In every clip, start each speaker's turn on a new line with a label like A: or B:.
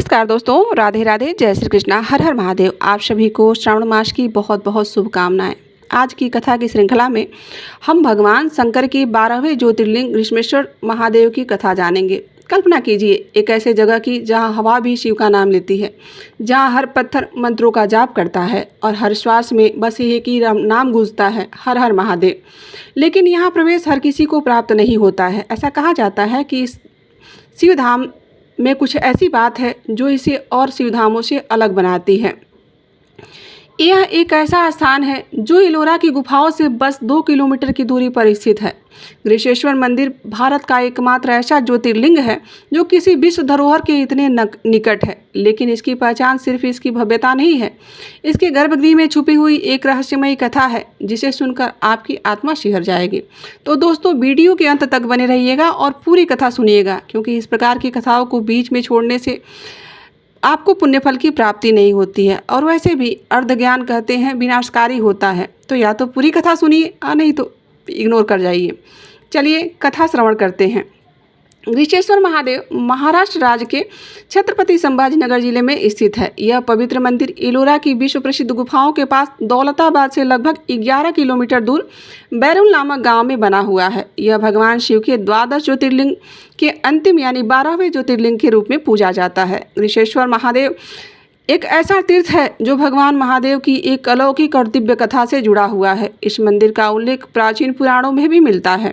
A: नमस्कार दोस्तों, राधे राधे, जय श्री कृष्णा, हर हर महादेव। आप सभी को श्रावण मास की बहुत बहुत शुभकामनाएं। आज की कथा की श्रृंखला में हम भगवान शंकर की 12वें ज्योतिर्लिंग घृष्णेश्वर महादेव की कथा जानेंगे। कल्पना कीजिए एक ऐसे जगह की जहां हवा भी शिव का नाम लेती है, जहां हर पत्थर मंत्रों का जाप करता है और हर श्वास में बस एक ही नाम गूंजता है, हर हर महादेव। लेकिन यहाँ प्रवेश हर किसी को प्राप्त नहीं होता है। ऐसा कहा जाता है कि इस शिवधाम में कुछ ऐसी बात है जो इसे और शिवधामों से अलग बनाती है। यह एक ऐसा स्थान है जो एलोरा की गुफाओं से बस 2 किलोमीटर की दूरी पर स्थित है। घृष्णेश्वर मंदिर भारत का एकमात्र ऐसा ज्योतिर्लिंग है जो किसी विश्व धरोहर के इतने निकट है। लेकिन इसकी पहचान सिर्फ इसकी भव्यता नहीं है, इसके गर्भगृह में छुपी हुई एक रहस्यमयी कथा है जिसे सुनकर आपकी आत्मा शिहर जाएगी। तो दोस्तों, वीडियो के अंत तक बने रहिएगा और पूरी कथा सुनिएगा, क्योंकि इस प्रकार की कथाओं को बीच में छोड़ने से आपको पुण्यफल की प्राप्ति नहीं होती है और वैसे भी अर्ध ज्ञान कहते हैं विनाशकारी होता है। तो या तो पूरी कथा सुनिए और नहीं तो इग्नोर कर जाइए। चलिए कथा श्रवण करते हैं। घृष्णेश्वर महादेव महाराष्ट्र राज्य के छत्रपति संभाजीनगर जिले में स्थित है। यह पवित्र मंदिर एलोरा की विश्व प्रसिद्ध गुफाओं के पास दौलताबाद से लगभग 11 किलोमीटर दूर बैरुल नामक गांव में बना हुआ है। यह भगवान शिव के 12 ज्योतिर्लिंग के अंतिम यानी 12वें ज्योतिर्लिंग के रूप में पूजा जाता है। घृष्णेश्वर महादेव एक ऐसा तीर्थ है जो भगवान महादेव की एक अलौकिक और दिव्य कथा से जुड़ा हुआ है। इस मंदिर का उल्लेख प्राचीन पुराणों में भी मिलता है।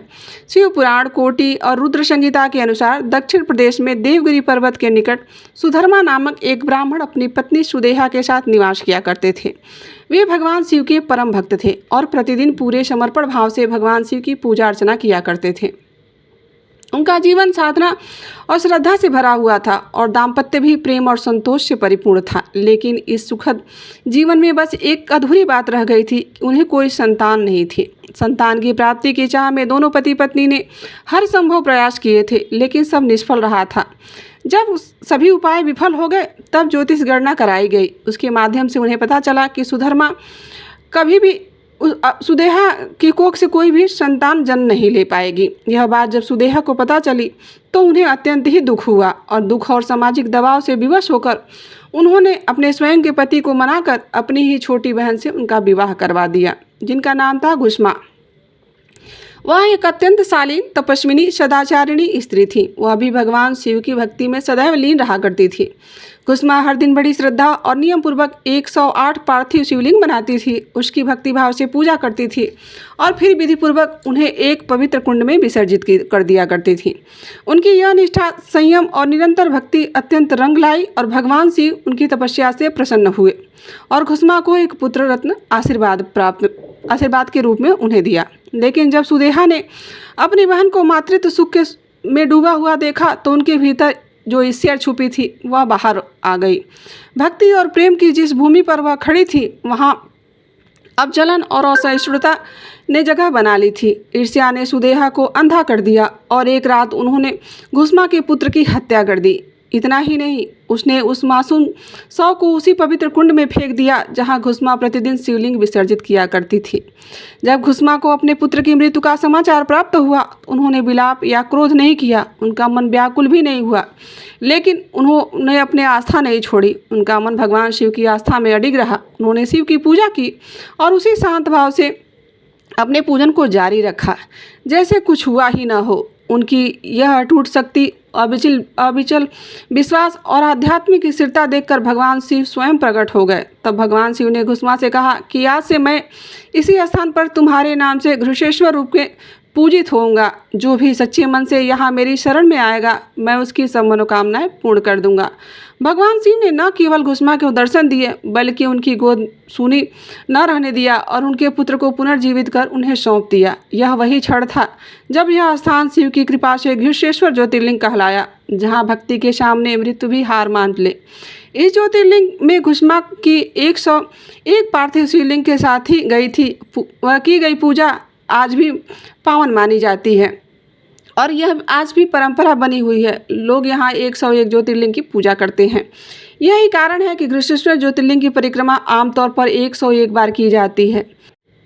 A: शिव पुराण, कोटि और रुद्र संहिता के अनुसार दक्षिण प्रदेश में देवगिरी पर्वत के निकट सुधर्मा नामक एक ब्राह्मण अपनी पत्नी सुदेहा के साथ निवास किया करते थे। वे भगवान शिव के परम भक्त थे और प्रतिदिन पूरे समर्पण भाव से भगवान शिव की पूजा अर्चना किया करते थे। उनका जीवन साधना और श्रद्धा से भरा हुआ था और दाम्पत्य भी प्रेम और संतोष से परिपूर्ण था। लेकिन इस सुखद जीवन में बस एक अधूरी बात रह गई थी, उन्हें कोई संतान नहीं थी। संतान की प्राप्ति की चाह में दोनों पति पत्नी ने हर संभव प्रयास किए थे, लेकिन सब निष्फल रहा था। जब सभी उपाय विफल हो गए तब ज्योतिष गणना कराई गई। उसके माध्यम से उन्हें पता चला कि सुधर्मा कभी भी सुदेहा की कोख से कोई भी संतान जन्म नहीं ले पाएगी। यह बात जब सुदेहा को पता चली तो उन्हें अत्यंत ही दुख हुआ और दुख और सामाजिक दबाव से विवश होकर उन्होंने अपने स्वयं के पति को मनाकर अपनी ही छोटी बहन से उनका विवाह करवा दिया, जिनका नाम था घुष्मा। वह एक अत्यंत शालीन, तपस्विनी, सदाचारिणी स्त्री थी। वह भी भगवान शिव की भक्ति में सदैव लीन रहा करती थी। घुष्मा हर दिन बड़ी श्रद्धा और नियम पूर्वक 108 पार्थिव शिवलिंग बनाती थी, उसकी भक्ति भाव से पूजा करती थी और फिर विधि पूर्वक उन्हें एक पवित्र कुंड में विसर्जित कर दिया करती थी। उनकी यह निष्ठा, संयम और निरंतर भक्ति अत्यंत रंग लाई और भगवान शिव उनकी तपस्या से प्रसन्न हुए और घुष्मा को एक पुत्र रत्न आशीर्वाद के रूप में उन्हें दिया। लेकिन जब सुदेहा ने अपनी बहन को मातृत्व सुख में डूबा हुआ देखा तो उनके भीतर जो ईर्ष्या छुपी थी वह बाहर आ गई। भक्ति और प्रेम की जिस भूमि पर वह खड़ी थी वहाँ अब जलन और असहिष्णुता ने जगह बना ली थी। ईर्ष्या ने सुदेहा को अंधा कर दिया और एक रात उन्होंने घुष्मा के पुत्र की हत्या कर दी। इतना ही नहीं, उसने उस मासूम शव को उसी पवित्र कुंड में फेंक दिया जहां घुष्मा प्रतिदिन शिवलिंग विसर्जित किया करती थी। जब घुष्मा को अपने पुत्र की मृत्यु का समाचार प्राप्त हुआ, उन्होंने विलाप या क्रोध नहीं किया, उनका मन व्याकुल भी नहीं हुआ, लेकिन उन्होंने अपनी आस्था नहीं छोड़ी। उनका मन भगवान शिव की आस्था में अडिग रहा। उन्होंने शिव की पूजा की और उसी शांत भाव से अपने पूजन को जारी रखा, जैसे कुछ हुआ ही न हो। उनकी यह अटूट शक्ति, अविचल विश्वास और आध्यात्मिक स्थिरता देखकर भगवान शिव स्वयं प्रकट हो गए। तब भगवान शिव ने घुष्मा से कहा कि आज से मैं इसी स्थान पर तुम्हारे नाम से घृष्णेश्वर रूप के पूजित होऊंगा। जो भी सच्चे मन से यहाँ मेरी शरण में आएगा, मैं उसकी सब मनोकामनाएं पूर्ण कर दूंगा। भगवान शिव ने न केवल घुष्मा को दर्शन दिए, बल्कि उनकी गोद सूनी न रहने दिया और उनके पुत्र को पुनर्जीवित कर उन्हें सौंप दिया। यह वही क्षण था जब यह स्थान शिव की कृपा से घृष्णेश्वर ज्योतिर्लिंग कहलाया, जहाँ भक्ति के सामने मृत्यु भी हार मान ले। इस ज्योतिर्लिंग में घुष्मा की 101 पार्थिव शिवलिंग के साथ ही की गई पूजा आज भी पावन मानी जाती है और यह आज भी परंपरा बनी हुई है। लोग यहाँ 101 ज्योतिर्लिंग की पूजा करते हैं। यही कारण है कि घृष्णेश्वर ज्योतिर्लिंग की परिक्रमा आमतौर पर 101 बार की जाती है।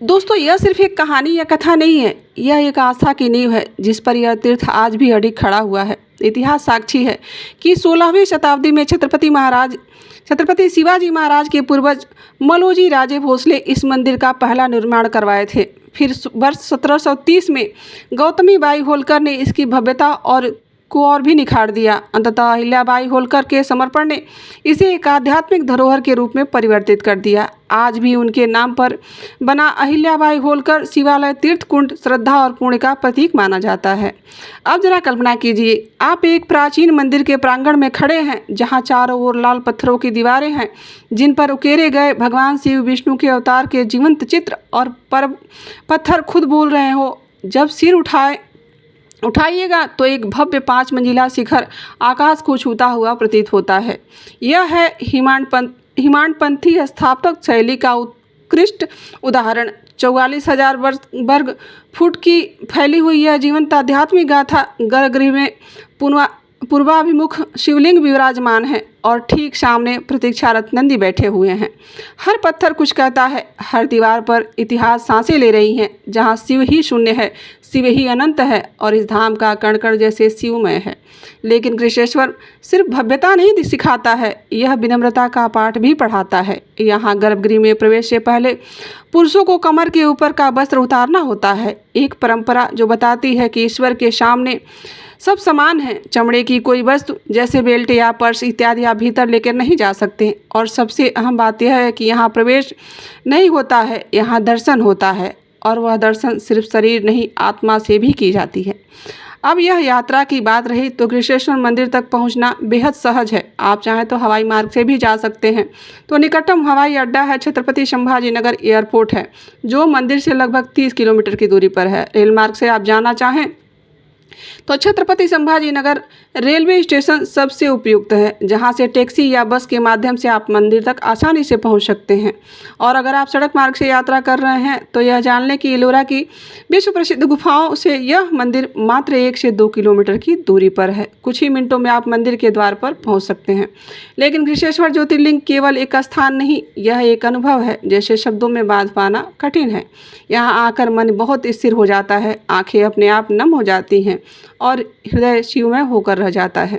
A: दोस्तों, यह सिर्फ एक कहानी या कथा नहीं है, यह एक आस्था की नींव है जिस पर यह तीर्थ आज भी अडिग खड़ा हुआ है। इतिहास साक्षी है कि 16वीं शताब्दी में छत्रपति शिवाजी महाराज के पूर्वज मलोजी राजे भोसले इस मंदिर का पहला निर्माण करवाए थे। फिर वर्ष 1730 में गौतमी बाई होलकर ने इसकी भव्यता को और भी निखार दिया। अंततः अहिल्याबाई होलकर के समर्पण ने इसे एक आध्यात्मिक धरोहर के रूप में परिवर्तित कर दिया। आज भी उनके नाम पर बना अहिल्याबाई होलकर शिवालय तीर्थ कुंड श्रद्धा और पुण्य का प्रतीक माना जाता है। अब जरा कल्पना कीजिए, आप एक प्राचीन मंदिर के प्रांगण में खड़े हैं जहां चारों ओर लाल पत्थरों की दीवारें हैं जिन पर उकेरे गए भगवान शिव विष्णु के अवतार के जीवंत चित्र और पत्थर खुद बोल रहे हो। जब सिर उठाइएगा तो एक भव्य 5 मंजिला शिखर आकाश को छूता हुआ प्रतीत होता है। यह है हिमांडपंथी स्थापत्य शैली का उत्कृष्ट उदाहरण। 44,000 वर्ग फुट की फैली हुई यह जीवंत आध्यात्मिक गाथा गर्भगृह में पूर्वाभिमुख शिवलिंग विराजमान है और ठीक सामने प्रतीक्षारत नंदी बैठे हुए हैं। हर पत्थर कुछ कहता है, हर दीवार पर इतिहास सांसें ले रही हैं। जहाँ शिव ही शून्य है, शिव ही अनंत है और इस धाम का कण कण जैसे शिवमय है। लेकिन गृहेश्वर सिर्फ भव्यता नहीं सिखाता है, यह विनम्रता का पाठ भी पढ़ाता है। यहाँ गर्भगृह में प्रवेश से पहले पुरुषों को कमर के ऊपर का वस्त्र उतारना होता है, एक परंपरा जो बताती है कि ईश्वर के सामने सब समान है। चमड़े की कोई वस्तु जैसे बेल्ट या पर्स इत्यादि आप भीतर लेकर नहीं जा सकते। और सबसे अहम बात यह है कि यहाँ प्रवेश नहीं होता है, यहाँ दर्शन होता है और वह दर्शन सिर्फ शरीर नहीं आत्मा से भी की जाती है। अब यह यात्रा की बात रही तो गृहेश्वर मंदिर तक पहुंचना बेहद सहज है। आप चाहें तो हवाई मार्ग से भी जा सकते हैं। तो निकटतम हवाई अड्डा है छत्रपति संभाजी नगर एयरपोर्ट है, जो मंदिर से लगभग 30 किलोमीटर की दूरी पर है। रेल मार्ग से आप जाना चाहें तो छत्रपति संभाजी नगर रेलवे स्टेशन सबसे उपयुक्त है, जहां से टैक्सी या बस के माध्यम से आप मंदिर तक आसानी से पहुंच सकते हैं। और अगर आप सड़क मार्ग से यात्रा कर रहे हैं तो यह जान लें कि एलोरा की विश्व प्रसिद्ध गुफाओं से यह मंदिर मात्र 1 से 2 किलोमीटर की दूरी पर है। कुछ ही मिनटों में आप मंदिर के द्वार पर पहुँच सकते हैं। लेकिन गृहेश्वर ज्योतिर्लिंग केवल एक स्थान नहीं, यह एक अनुभव है जैसे शब्दों में बांध पाना कठिन है। यहाँ आकर मन बहुत स्थिर हो जाता है, आंखें अपने आप नम हो जाती हैं और हृदय शिवमय होकर रह जाता है।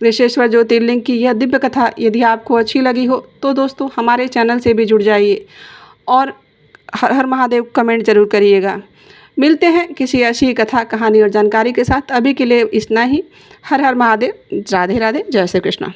A: गृहेश्वर ज्योतिर्लिंग की यह दिव्य कथा यदि आपको अच्छी लगी हो तो दोस्तों हमारे चैनल से भी जुड़ जाइए और हर हर महादेव कमेंट जरूर करिएगा। मिलते हैं किसी ऐसी कथा कहानी और जानकारी के साथ। अभी के लिए इतना ही। हर हर महादेव। राधे राधे। जय श्री कृष्ण।